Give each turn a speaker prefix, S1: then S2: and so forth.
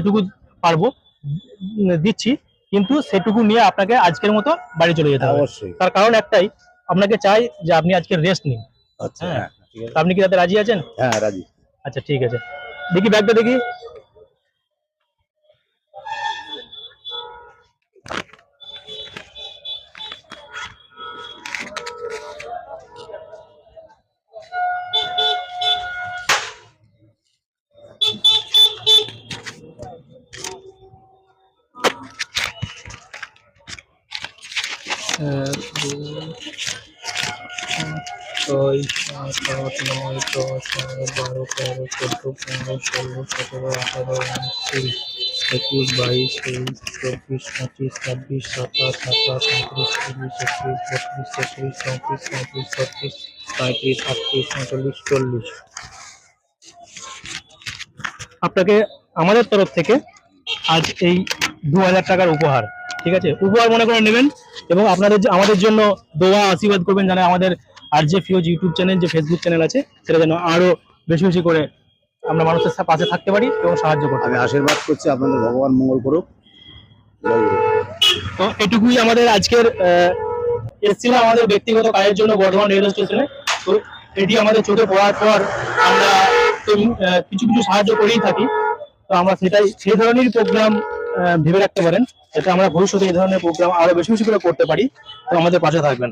S1: যেটুকু পারবো দিচ্ছি, কিন্তু সেটুকু নিয়ে আপনাকে আজকের মতো বাড়ি চলে যেতে হবে।
S2: অবশ্যই।
S1: তার কারণ একটাই, আপনাকে চাই যে আপনি আজকে রেস্ট নিন।
S2: আচ্ছা,
S1: হ্যাঁ,
S2: হ্যাঁ, ঠিক আছে।
S1: আপনি কি তাতে রাজি আছেন?
S2: হ্যাঁ, রাজি।
S1: আচ্ছা ঠিক আছে, দেখি ব্যাগটা দেখি। ছয়, সাত, আট, নয়, দশ, 11, 12, 13, 14, 15, 16, 17, 18, 19, 20, 21, 22, 23, 24, 25, 26, 27, 28, 29, 30, 31, 32, 33, 34, 35, 36, 37, 38, 39, 40। আপনাকে আমাদের তরফ থেকে আজ এই 2000 টাকার উপহার, ঠিক আছে, উপহার মনে করে নেবেন। এবং আপনাদের আমাদের জন্য দোয়া আশীর্বাদ করবেন, যেন আমাদের আর যে ফিউজ ইউটিউব চ্যানেল, যে ফেসবুক চ্যানেল আছে, সেটা যেন আরো বেশি বেশি করে আমরা মানুষের পাশে থাকতে পারি এবং সাহায্য করতে
S2: আমি
S1: পারি।
S2: আশীর্বাদ করছি আপনাদের, ভগবান মঙ্গল করুক। জয় গুরু।
S1: তো এটুকুই আমাদের আজকের এসেছিলাম আমাদের ব্যক্তিগত কাজের জন্য বর্ধমান রেল স্টেশনে। তো এটি আমাদের চোখে পড়ার পর আমরা কিছু কিছু সাহায্য করেই থাকি। তো আমরা সেই ধরনের প্রোগ্রাম ভেবে রাখতে পারেন, যাতে আমরা ভবিষ্যতে এই ধরনের প্রোগ্রাম আরো বেশি বেশি করে করতে পারি। তো আমাদের পাশে থাকবেন।